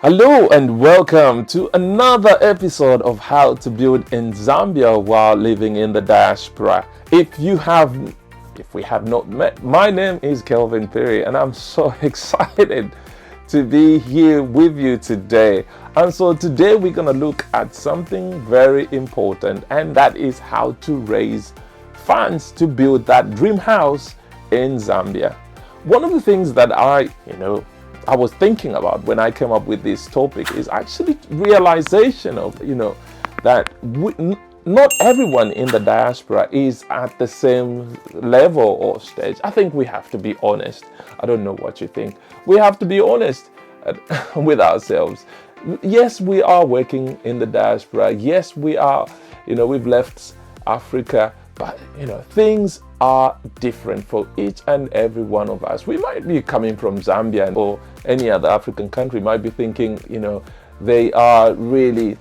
Hello and welcome to another episode of How to Build in Zambia while living in the diaspora. If we have not met, my name is Kelvin Perry and I'm so excited to be here with you today. And so today we're going to look at something very important, and that is how to raise funds to build that dream house in Zambia. One of the things that I was thinking about when I came up with this topic is actually realization of, that not everyone in the diaspora is at the same level or stage. I think we have to be honest. I don't know what you think. We have to be honest with ourselves. Yes, we are working in the diaspora. Yes, we are, we've left Africa, but, things are different for each and every one of us. We might be coming from Zambia or any other African country, might be thinking, they are really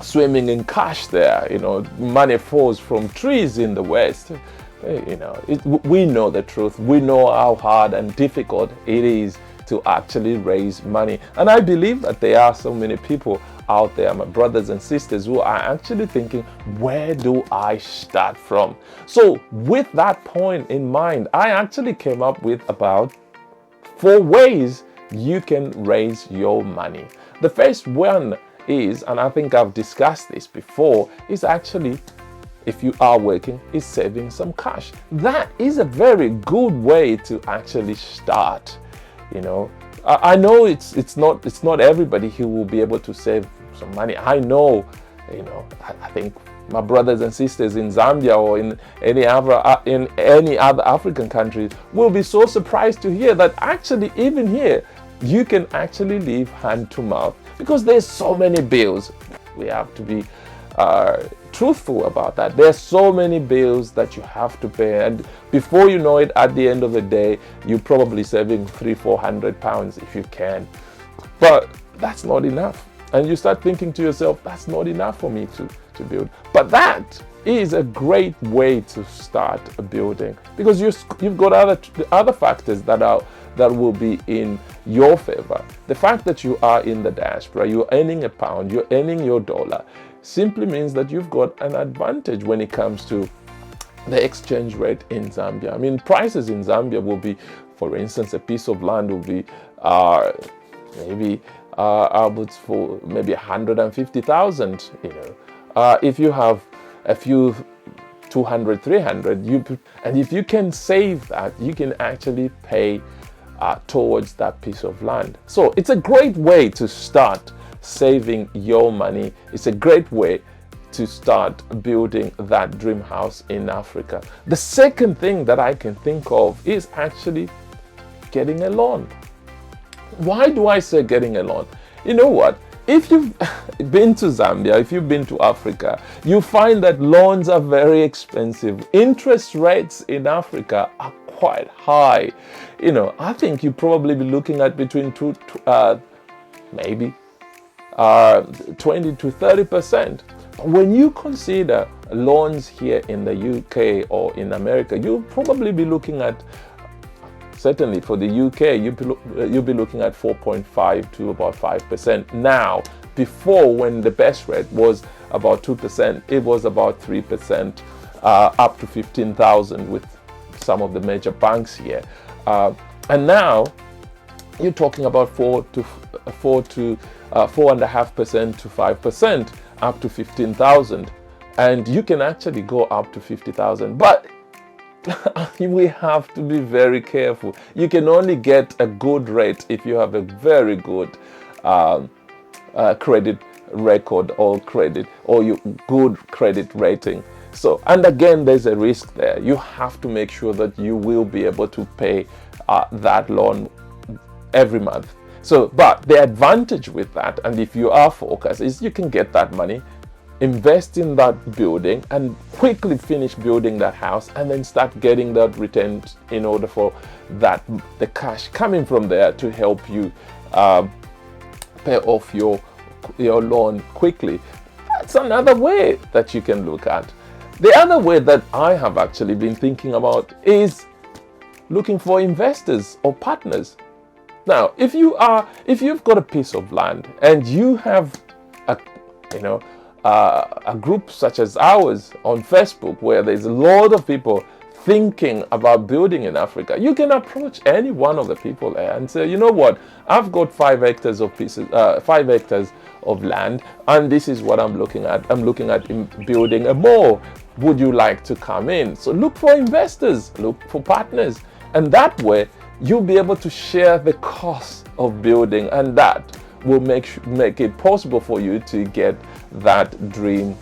swimming in cash there. Money falls from trees in the West. We know the truth. We know how hard and difficult it is to actually raise money. And I believe that there are so many people out there, my brothers and sisters, who are actually thinking, where do I start from? So with that point in mind, I actually came up with about 4 ways you can raise your money. The first one is, and I think I've discussed this before, is actually, if you are working, is saving some cash. That is a very good way to actually start. I know it's not everybody who will be able to save some money. I know, I think my brothers and sisters in Zambia or in any other African country will be so surprised to hear that actually even here you can actually live hand to mouth, because there's so many bills. We have to be truthful about that. There's so many bills that you have to pay, and before you know it, at the end of the day, you're probably saving £300-400 if you can. But that's not enough. And you start thinking to yourself, that's not enough for me to build. But that is a great way to start building, because you've got other factors that will be in your favor. The fact that you are in the diaspora, you're earning a pound, you're earning your dollar, simply means that you've got an advantage when it comes to the exchange rate in Zambia. I mean, prices in Zambia will be, for instance, a piece of land will be maybe upwards for maybe 150,000. If you have a few 200, 300, and if you can save that, you can actually pay towards that piece of land. So it's a great way to start saving your money. It's a great way to start building that dream house in Africa. The second thing that I can think of is actually getting a loan. Why do I say getting a loan? You know what? If you've been to Zambia, if you've been to Africa, you find that loans are very expensive. Interest rates in Africa are quite high. I think you probably be looking at between maybe 20 to 30%. When you consider loans here in the UK or in America, you'll probably be looking at, certainly for the UK, you'll be looking at 4.5 to about 5%. Now, before, when the best rate was about 2%, it was about 3%, up to 15,000 with some of the major banks here. And now you're talking about 4.5% to 5%, up to 15,000, and you can actually go up to 50,000. But we have to be very careful. You can only get a good rate if you have a very good credit record or good credit rating. So, and again, there's a risk there. You have to make sure that you will be able to pay that loan every month. So, but the advantage with that, and if you are focused, is you can get that money, invest in that building, and quickly finish building that house, and then start getting that return in order for the cash coming from there to help you pay off your loan quickly. That's another way that you can look at. The other way that I have actually been thinking about is looking for investors or partners. Now, if you've got a piece of land and you have a, a group such as ours on Facebook where there's a lot of people thinking about building in Africa, you can approach any one of the people there and say, you know what, I've got 5 hectares of 5 hectares of land, and this is what I'm looking at. I'm looking at building a mall. Would you like to come in? So look for investors, look for partners, and that way you'll be able to share the cost of building, and that will make it possible for you to get that dream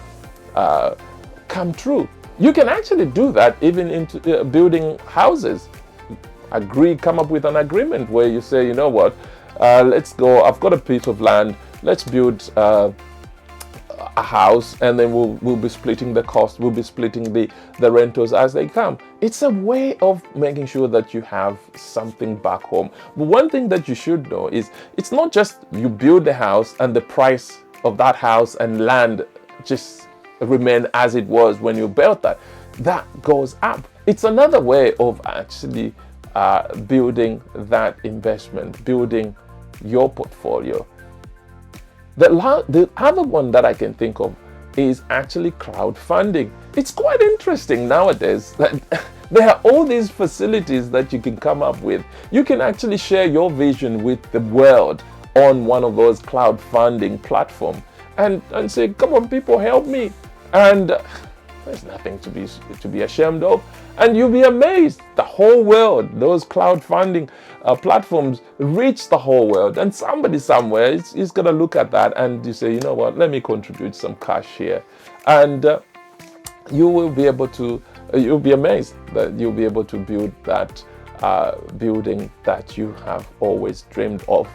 come true. You can actually do that even into building houses. Come up with an agreement where you say, you know what, let's go, I've got a piece of land, let's build a house, and then we'll be splitting the cost, we'll be splitting the rentals as they come. It's a way of making sure that you have something back home. But one thing that you should know is it's not just you build the house and the price of that house and land just remain as it was when you built that. That goes up. It's another way of actually building that investment, building your portfolio. The other one that I can think of is actually crowdfunding. It's quite interesting nowadays that there are all these facilities that you can come up with. You can actually share your vision with the world on one of those crowdfunding platforms and say, come on, people, help me. And there's nothing to be ashamed of. And you'll be amazed. The whole world, those crowdfunding platforms reach the whole world. And somebody somewhere is going to look at that and you say, you know what, let me contribute some cash here. And you will be able to, you'll be amazed that you'll be able to build that building that you have always dreamed of.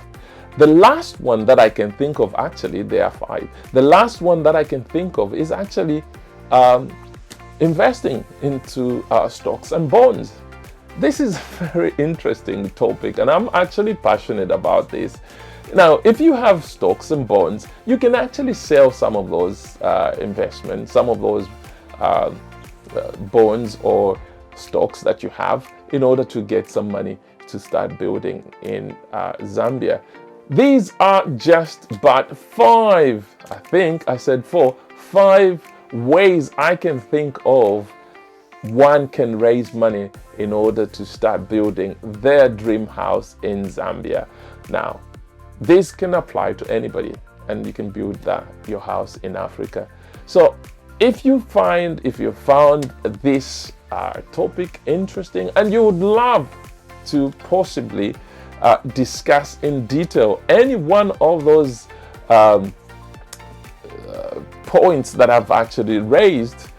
The last one that I can think of, actually, there are 5. The last one that I can think of is actually investing into stocks and bonds. This is a very interesting topic, and I'm actually passionate about this. Now, if you have stocks and bonds, you can actually sell some of those investments, some of those bonds or stocks that you have in order to get some money to start building in Zambia. These are just but 5, I think I said 4, 5 ways I can think of one can raise money in order to start building their dream house in Zambia. Now, this can apply to anybody, and you can build your house in Africa. So if you found this topic interesting and you would love to possibly discuss in detail any one of those points that I've actually raised,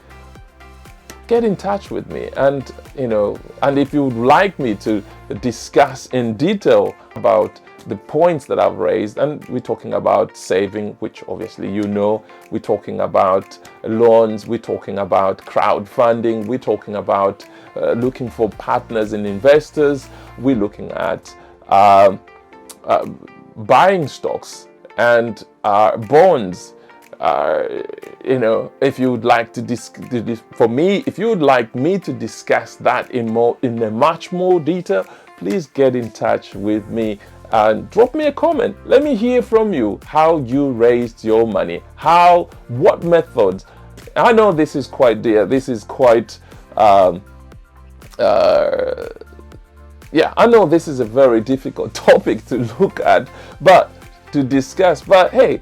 get in touch with me. And and if you would like me to discuss in detail about the points that I've raised, and we're talking about saving, which obviously we're talking about loans, we're talking about crowdfunding, we're talking about looking for partners and investors, we're looking at buying stocks and bonds. If you would like if you would like me to discuss that in a much more detail, please get in touch with me and drop me a comment. Let me hear from you how you raised your money, what methods. I know this is quite dear. This is quite I know this is a very difficult topic to look at, but to discuss. But hey,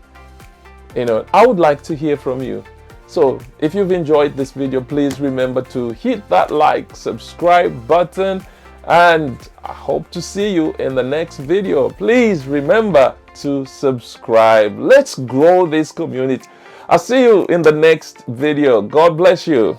I would like to hear from you. So if you've enjoyed this video, please remember to hit that like, subscribe button, and I hope to see you in the next video. Please remember to subscribe. Let's grow this community. I'll see you in the next video. God bless you.